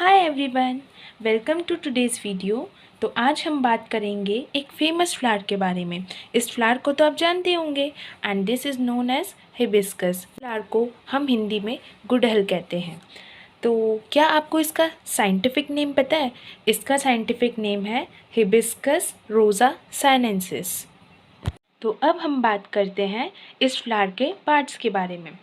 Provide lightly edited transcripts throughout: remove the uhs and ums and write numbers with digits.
Hi everyone, welcome to today's video. तो आज हम बात करेंगे एक फेमस फ्लावर के बारे में। इस फ्लावर को तो आप जानते होंगे and this is known as hibiscus. Flower को हम हिंदी में गुड़हल कहते हैं। तो क्या आपको इसका साइंटिफिक नेम पता है? इसका साइंटिफिक नेम है हिबिस्कस रोज़ा साइनेंसिस। तो अब हम बात करते हैं इस फ्लावर के पार्ट्स के बारे में।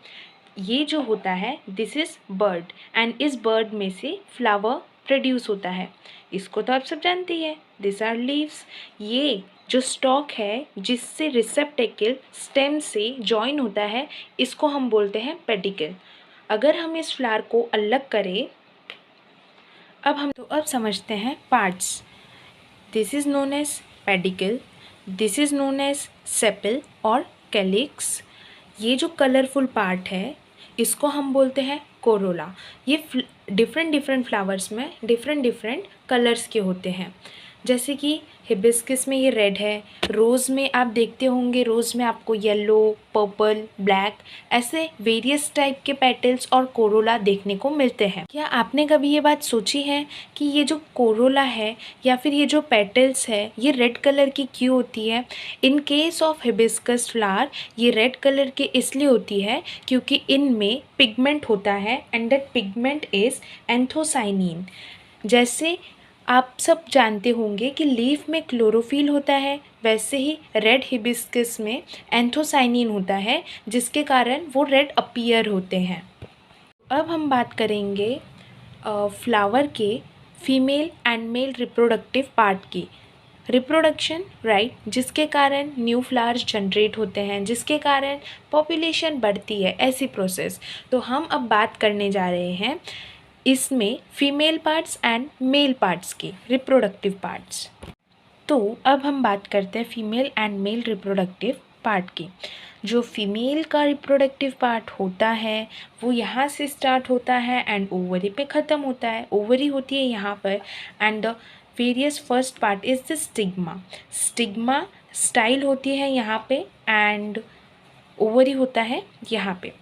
ये जो होता है दिस इज़ बर्ड एंड इस बर्ड में से फ्लावर प्रोड्यूस होता है। इसको तो आप सब जानते ही हैं, दिस आर लीव्स। ये जो स्टॉक है जिससे रिसेप्टेकल स्टेम से जॉइन होता है, इसको हम बोलते हैं पेडिकल। अगर हम इस फ्लावर को अलग करें, अब समझते हैं parts. This is known as pedicel, this is known as sepal और कैलिक्स। ये जो कलरफुल पार्ट है इसको हम बोलते हैं कोरोला। ये डिफरेंट डिफरेंट फ्लावर्स में डिफरेंट डिफरेंट कलर्स के होते हैं। जैसे कि हिबिस्कस में ये रेड है, रोज़ में आप देखते होंगे, रोज़ में आपको येलो, पर्पल, ब्लैक ऐसे वेरियस टाइप के पेटल्स और कोरोला देखने को मिलते हैं। क्या आपने कभी ये बात सोची है कि ये जो कोरोला है या फिर ये जो पेटल्स है ये रेड कलर की क्यों होती है? In case of hibiscus flower ये रेड कलर की इसलिए होती है क्योंकि इनमें पिगमेंट होता है and that pigment is anthocyanin. जैसे आप सब जानते होंगे कि लीफ में क्लोरोफिल होता है, वैसे ही रेड हिबिस्कस में एंथोसाइनिन होता है जिसके कारण वो रेड अपीयर होते हैं। अब हम बात करेंगे फ्लावर के female and male reproductive part की। रिप्रोडक्शन राइट, जिसके कारण न्यू फ्लावर्स जनरेट होते हैं, जिसके कारण पॉपुलेशन बढ़ती है, ऐसी प्रोसेस। तो हम अब बात करने जा रहे हैं इसमें female parts and male parts की, रिप्रोडक्टिव पार्ट्स। तो अब हम बात करते हैं female and male reproductive part की। जो फीमेल का रिप्रोडक्टिव पार्ट होता है वो यहाँ से स्टार्ट होता है एंड ओवरी पे ख़त्म होता है। ओवरी होती है यहाँ पर and the various first part is the stigma. Stigma style होती है यहाँ पे एंड ओवरी होता है यहाँ पे।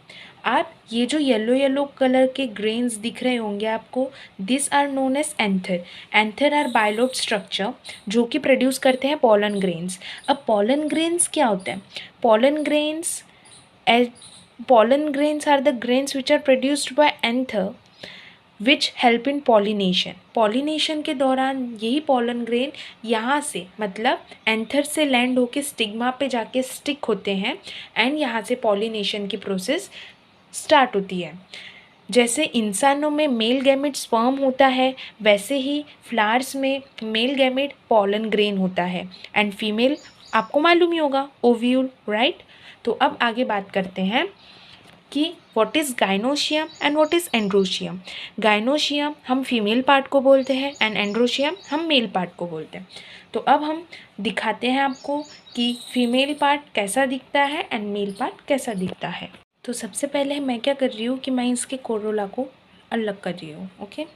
आप ये जो येलो येलो कलर के ग्रेन्स दिख रहे होंगे आपको, this are known as anther. Anther are bilobe structure जो कि प्रोड्यूस करते हैं पॉलन ग्रेन्स। अब पॉलन ग्रेन्स क्या होते हैं? Pollen grains are the grains which are produced by anther which help in pollination. Pollination के दौरान यही पॉलन ग्रेन यहाँ से मतलब एंथर से लैंड होके स्टिग्मा पे जाके स्टिक होते हैं एंड यहाँ से पॉलिनेशन की प्रोसेस स्टार्ट होती है। जैसे इंसानों में मेल गैमेट स्पर्म होता है, वैसे ही फ्लावर्स में मेल गैमेट पॉलन ग्रेन होता है एंड फीमेल आपको मालूम ही होगा ओव्यूल, राइट। तो अब आगे बात करते हैं कि what is gynoecium and what is androecium. Gynoecium हम फीमेल पार्ट को बोलते हैं एंड एंड्रोशियम हम मेल पार्ट को बोलते हैं। तो अब हम दिखाते हैं आपको कि फीमेल पार्ट कैसा दिखता है एंड मेल पार्ट कैसा दिखता है। तो सबसे पहले मैं क्या कर रही हूँ कि मैं इसके कोरोला को अलग कर रही हूँ, ओके।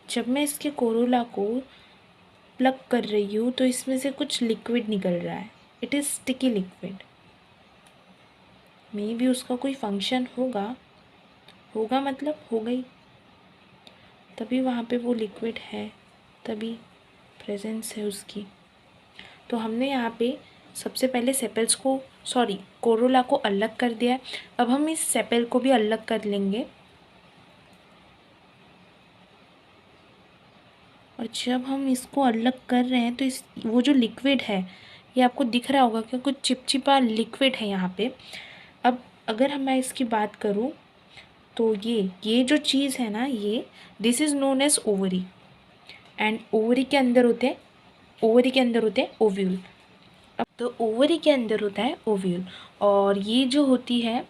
जब मैं इसके कोरोला को प्लग कर रही हूँ तो इसमें से कुछ लिक्विड निकल रहा है। It is sticky liquid. May be उसका कोई फंक्शन होगा मतलब हो गई, तभी वहाँ पे वो लिक्विड है, तभी प्रेजेंस है उसकी। तो हमने यहाँ पे सबसे पहले सेपल्स को कोरोला को अलग कर दिया है। अब हम इस सेपल को भी अलग कर लेंगे। और जब हम इसको अलग कर रहे हैं तो वो जो लिक्विड है ये आपको दिख रहा होगा कि कुछ चिपचिपा लिक्विड है यहाँ पे। अब अगर मैं इसकी बात करूँ तो ये जो चीज़ है ना, ये this is known as ovary and ovary के अंदर होते हैं ओव्यूल। अब तो ओवरी के अंदर होता है ओव्यूल और ये जो होती है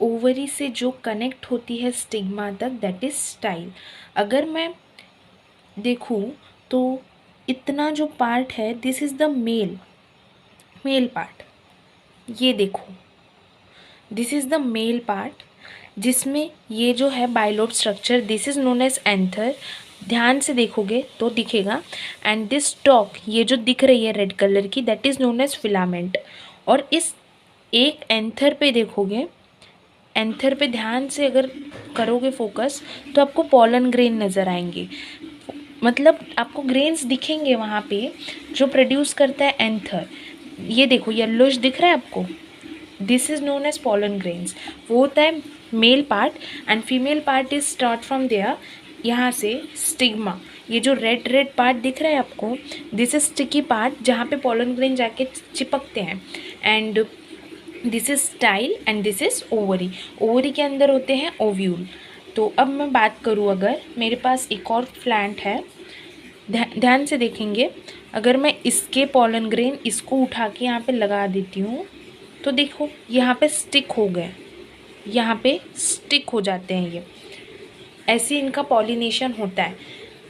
ओवरी से जो कनेक्ट होती है स्टिग्मा तक, दैट इज स्टाइल। अगर मैं देखूँ तो इतना जो पार्ट है this is the male part. ये देखो, this is the male part जिसमें ये जो है bilobe structure, this is known as anther ध्यान से देखोगे तो दिखेगा। एंड दिस स्टॉक, ये जो दिख रही है रेड कलर की, that is known as filament. और इस एक एंथर पे देखोगे, एंथर पे ध्यान से अगर करोगे फोकस तो आपको पॉलन ग्रेन नज़र आएंगे। मतलब आपको ग्रेन्स दिखेंगे वहाँ पे जो प्रोड्यूस करता है एंथर। ये देखो येलोइश दिख रहा है आपको, this is known as pollen grains. वो होता है male part and female part is start from there, यहाँ से स्टिग्मा। ये जो रेड रेड पार्ट दिख रहा है आपको, दिस इज स्टिकी पार्ट जहाँ पे पॉलन ग्रेन जाके चिपकते हैं। And this is style and this is ovary. Ovary के अंदर होते हैं ओव्यूल। तो अब मैं बात करूँ, अगर मेरे पास एक और प्लांट है, ध्यान से देखेंगे, अगर मैं इसके पॉलन ग्रेन इसको उठा के यहाँ पे लगा देती हूँ तो देखो यहाँ पे स्टिक हो गए, यहाँ पे स्टिक हो जाते हैं ये। ऐसे इनका पॉलिनेशन होता है।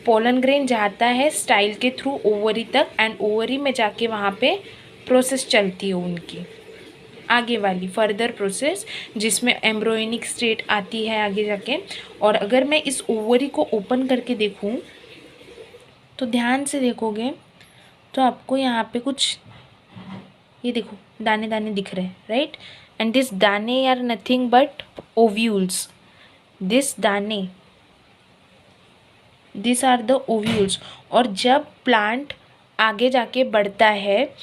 पॉलन ग्रेन जाता है स्टाइल के थ्रू ओवरी तक एंड ओवरी में जाके वहाँ पे प्रोसेस चलती है उनकी आगे वाली फर्दर प्रोसेस, जिसमें एम्ब्रोयनिक स्टेट आती है आगे जाके। और अगर मैं इस ओवरी को ओपन करके देखूँ तो ध्यान से देखोगे तो आपको यहाँ पे कुछ, ये देखो दाने दाने दिख रहे हैं, राइट। एंड दिस दाने are nothing but ovules. This दाने, दिस आर द ओव्यूल्स। और जब प्लांट आगे जाके बढ़ता है,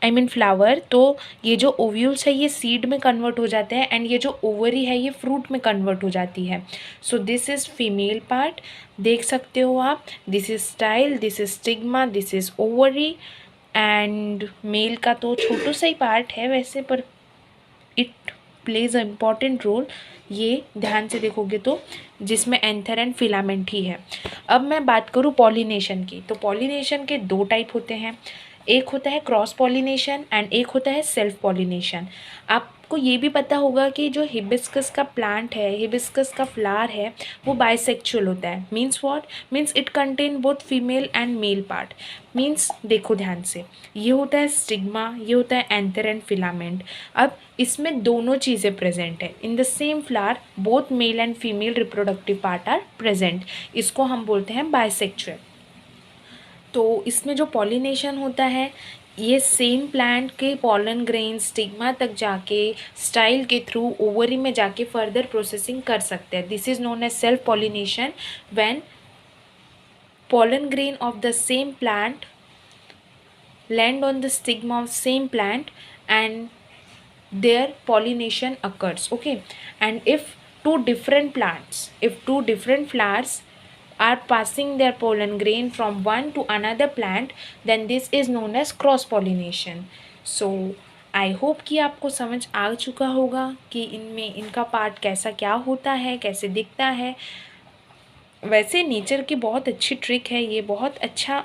आई मीन फ्लावर, तो ये जो ओव्यूल्स है ये सीड में कन्वर्ट हो जाते हैं एंड ये जो ओवरी है ये फ्रूट में कन्वर्ट हो जाती है। So this is female part, देख सकते हो आप। This is style, this is stigma, this is ovary. And male का तो छोटू सा ही पार्ट है वैसे, पर it plays a important role. ये ध्यान से देखोगे तो, जिसमें एंथर एंड फिलामेंट ही है। अब मैं बात करूँ पॉलिनेशन की, तो पॉलिनेशन के दो टाइप होते हैं। एक होता है क्रॉस पॉलिनेशन एंड एक होता है सेल्फ पॉलिनेशन। आपको ये भी पता होगा कि जो हिबिस्कस का प्लांट है, हिबिस्कस का फ्लावर है, वो बाइसेक्चुअल होता है। Means what? Means it contain both female and male part. Means देखो ध्यान से, ये होता है स्टिग्मा, ये होता है एंथर एंड फिलामेंट। अब इसमें दोनों चीज़ें प्रेजेंट है। In the same flower both male and female reproductive part are present. इसको हम बोलते हैं बाइसेक्चुअल। तो इसमें जो पॉलिनेशन होता है, ये सेम प्लांट के पॉलन ग्रेन स्टिग्मा तक जाके स्टाइल के थ्रू ओवरी में जाके फर्दर प्रोसेसिंग कर सकते हैं। This is known as self pollination when pollen grain of the same plant land on the stigma of same plant and their pollination occurs. Okay, and if two different plants, if two different flowers are passing their pollen grain from one to another plant, then this is known as cross pollination. So I hope कि आपको समझ आ चुका होगा कि इनमें इनका part कैसा क्या होता है, कैसे दिखता है। वैसे नेचर की बहुत अच्छी ट्रिक है ये, बहुत अच्छा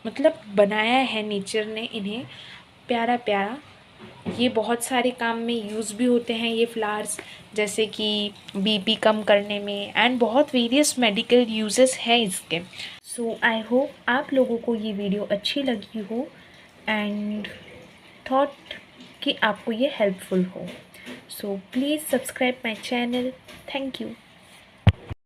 मतलब बनाया है नेचर ने इन्हें, प्यारा प्यारा। ये बहुत सारे काम में यूज़ भी होते हैं ये फ्लावर्स, जैसे कि बीपी कम करने में एंड बहुत वेरियस मेडिकल यूजेस है इसके। सो आई होप आप लोगों को ये वीडियो अच्छी लगी हो एंड थॉट कि आपको ये हेल्पफुल हो। So please subscribe my channel. Thank you.